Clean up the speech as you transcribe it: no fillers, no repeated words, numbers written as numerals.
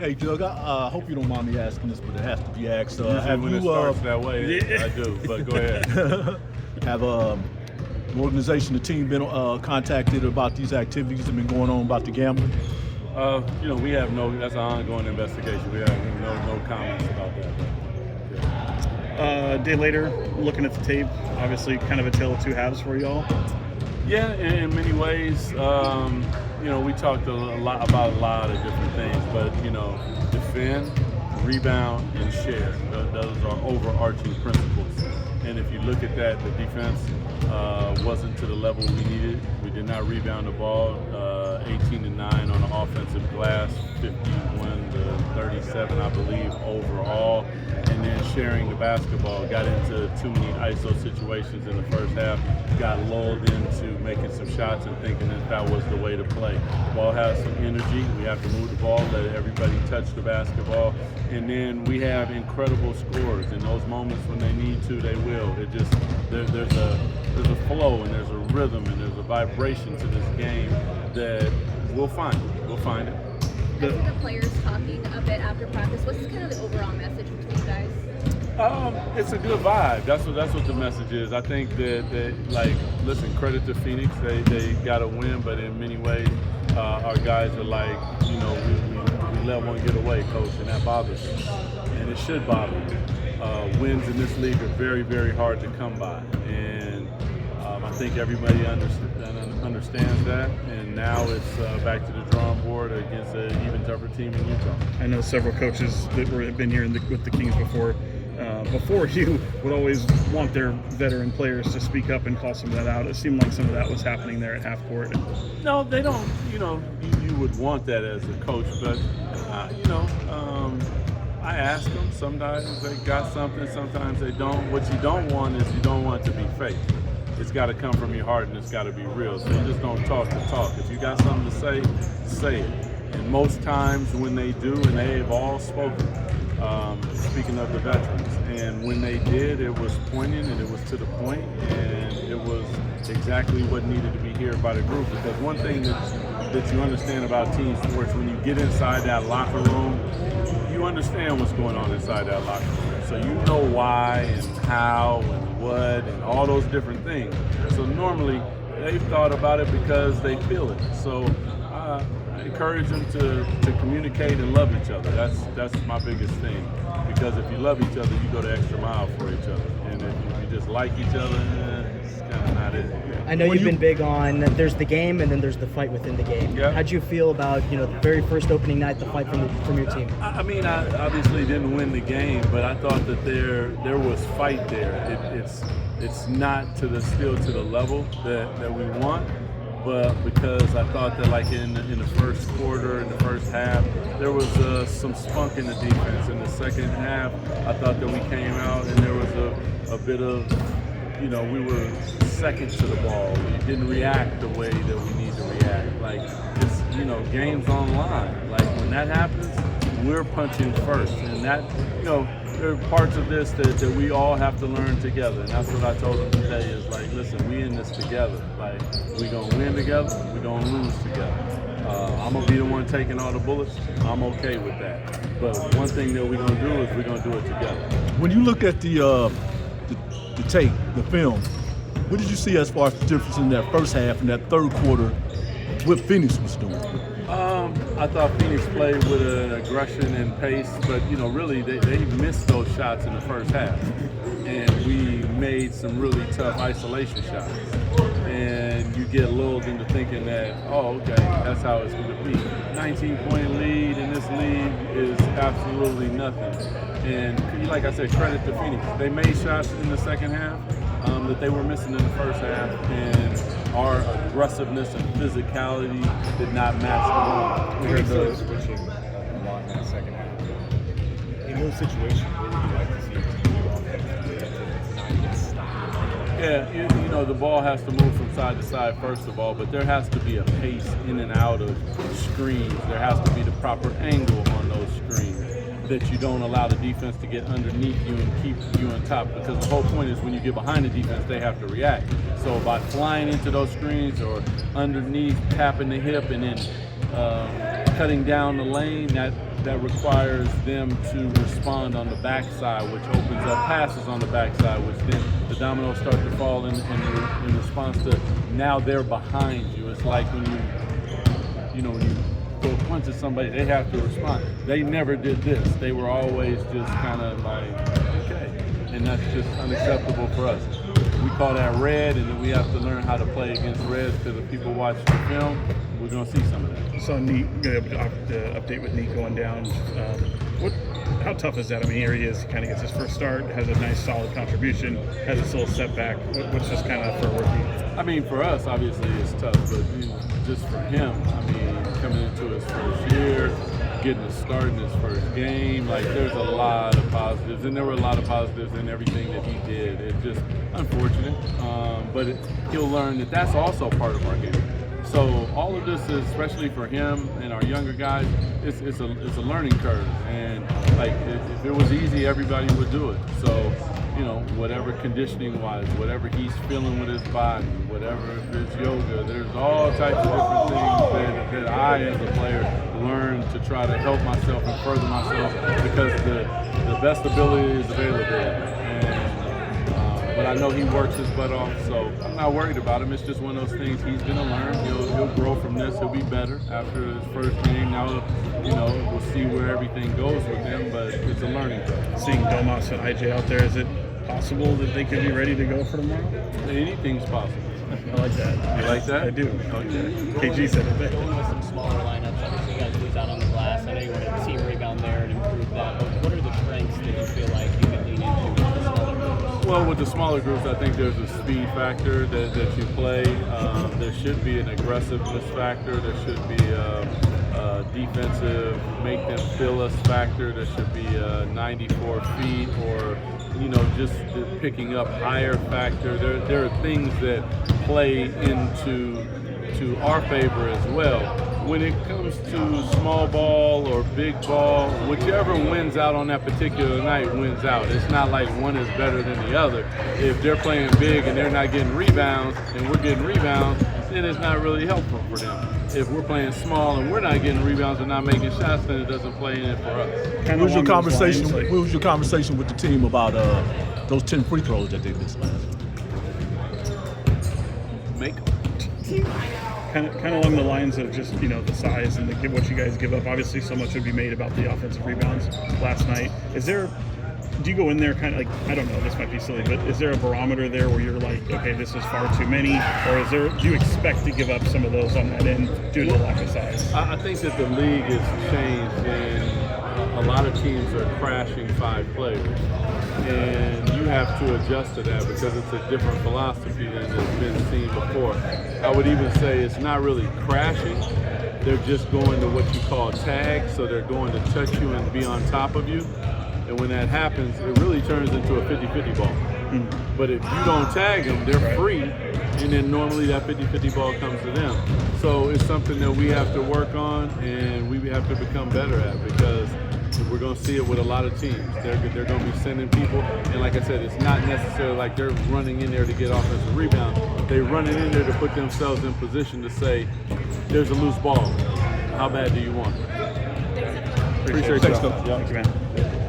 Hey, Doug, I hope you don't mind me asking this, but it has to be asked. Usually Have when you it starts that way, I do. But go ahead. have the organization, the team been contacted about these activities that have been going on about the gambling? We have no. That's an ongoing investigation. We have no comments about that. A day later, looking at the tape, obviously kind of a tale of two halves for y'all. Yeah, in many ways, we talked a lot about a lot of different things, but defend, rebound, and share. Those are overarching principles. And if you look at that, the defense wasn't to the level we needed. We did not rebound the ball. 18-9 on the offensive glass, 51-37, I believe, overall. And then sharing the basketball, got into too many ISO situations in the first half, got lulled into making some shots and thinking that was the way to play. Ball has some energy. We have to move the ball, let everybody touch the basketball. And then we have incredible scorers. In those moments when they need to, they will. It just there's a flow and there's a rhythm and there's a vibration to this game that we'll find it. We'll find it. I see the players talking a bit after practice. What's kind of the overall message between you guys? It's a good vibe. That's what the message is. I think that listen, credit to Phoenix. They got a win, but in many ways, our guys are like, we let one get away, coach, and that bothers us. And it should bother you. Wins in this league are very, very hard to come by. And I think everybody understands that, and now it's back to the drawing board against an even tougher team in Utah. I know several coaches that have been here with the Kings before you would always want their veteran players to speak up and call some of that out. It seemed like some of that was happening there at half court. No, they don't. You would want that as a coach, but I ask them. Sometimes they got something, sometimes they don't. What you don't want is you don't want it to be fake. It's got to come from your heart and it's got to be real. So you just don't talk to talk. If you got something to say, say it. And most times when they do, and they've all spoken, speaking of the veterans, and when they did, it was poignant and it was to the point, and it was exactly what needed to be heard by the group. Because one thing that you understand about team sports, when you get inside that locker room, you understand what's going on inside that locker room. So you know why and how and what and all those different things. So normally they've thought about it because they feel it. So I encourage them to communicate and love each other. That's my biggest thing. Because if you love each other, you go the extra mile for each other. And if you just like each other, it's kind of not it. I know you've been big on there's the game and then there's the fight within the game. Yep. How'd you feel about the very first opening night, the fight from your team? I mean, I obviously didn't win the game, but I thought that there was fight there. It's not still to the level that we want, but because I thought that in the first quarter, in the first half, there was some spunk in the defense. In the second half, I thought that we came out and there was a bit of, we were second to the ball. We didn't react the way that we need to react. It's, games online. When that happens, we're punching first. And that, there are parts of this that we all have to learn together. And that's what I told them today is listen, we in this together. We're going to win together, we're going to lose together. I'm going to be the one taking all the bullets. I'm okay with that. But one thing that we're going to do is we're going to do it together. When you look at the tape, the film, what did you see as far as the difference in that first half and that third quarter, what Phoenix was doing? I thought Phoenix played with an aggression and pace, but really they missed those shots in the first half, and we made some really tough isolation shots. And you get lulled into thinking that, okay, that's how it's going to be. 19-point lead in this league is absolutely nothing. And like I said, credit to Phoenix. They made shots in the second half that they were missing in the first half, and our aggressiveness and physicality did not match the moment. We heard the switching a lot in that second half. In those situations, what would you like to see your team do offensively to not get stopped? Yeah, the ball has to move from side to side first of all, but there has to be a pace in and out of screens. There has to be the proper angle on those screens. that you don't allow the defense to get underneath you and keep you on top, because the whole point is when you get behind the defense, they have to react. So by flying into those screens or underneath, tapping the hip, and then cutting down the lane, that requires them to respond on the backside, which opens up passes on the backside, which then the dominoes start to fall in response to now they're behind you. It's like when you throw a punch at somebody, they have to respond. They never did this. They were always just kind of like, okay. And that's just unacceptable for us. We call that red, and then we have to learn how to play against reds, because if people watch the film, we're going to see some of that. So the update with Nick going down. How tough is that? I mean, here he is, he kind of gets his first start, has a nice solid contribution, has a little setback. What's just kind of for a rookie? I mean, for us, obviously it's tough, but just for him, I mean, coming into his first year, getting a start in his first game, like there's a lot of positives, and there were a lot of positives in everything that he did. It's just unfortunate, but he'll learn that that's also part of our game. So all of this is, especially for him and our younger guys, it's a learning curve. And like if it was easy, everybody would do it. So whatever conditioning-wise, whatever he's feeling with his body, whatever if it's yoga, there's all types of different things that I, as a player, learn to try to help myself and further myself, because the best ability is available. But I know he works his butt off, so I'm not worried about him. It's just one of those things he's going to learn. He'll grow from this. He'll be better after his first game. Now, we'll see where everything goes with him, but it's a learning curve. Seeing Domas and IJ out there, is it possible that they could be ready to go for tomorrow? Anything's possible. I like that. You like that? I do. Okay. KG said it. Going with some smaller lineups, obviously you guys lose out on the glass. I know you want to team rebound there and improve that, but what are the strengths that you feel like you can lean into with the smaller groups? Well, with the smaller groups, I think there's a speed factor that you play. There should be an aggressiveness factor. There should be a defensive, make them feel us factor. There should be a 94 feet or, just picking up higher factor. There are things that play into our favor as well. When it comes to small ball or big ball, whichever wins out on that particular night wins out. It's not like one is better than the other. If they're playing big and they're not getting rebounds and we're getting rebounds, then it's not really helpful for them. If we're playing small and we're not getting rebounds and not making shots, then it doesn't play in it for us. What was your conversation with the team about those 10 free throws that they missed last week? Make Kind of along the lines of just, the size and what you guys give up. Obviously, so much would be made about the offensive rebounds last night. Do you go in there kind of like, I don't know, this might be silly, but is there a barometer there where you're like, okay, this is far too many? Or do you expect to give up some of those on that end due to the lack of size? I think that the league has changed, and a lot of teams are crashing 5 players. And you have to adjust to that because it's a different philosophy than has been seen before. I would even say it's not really crashing. They're just going to what you call tag, so they're going to touch you and be on top of you. And when that happens, it really turns into a 50-50 ball. But if you don't tag them, they're free, and then normally that 50-50 ball comes to them. So it's something that we have to work on and we have to become better at, because we're going to see it with a lot of teams. They're going to be sending people, and like I said, it's not necessarily like they're running in there to get offensive rebound. They're running in there to put themselves in position to say, there's a loose ball. How bad do you want it? Appreciate it. Thank you, man.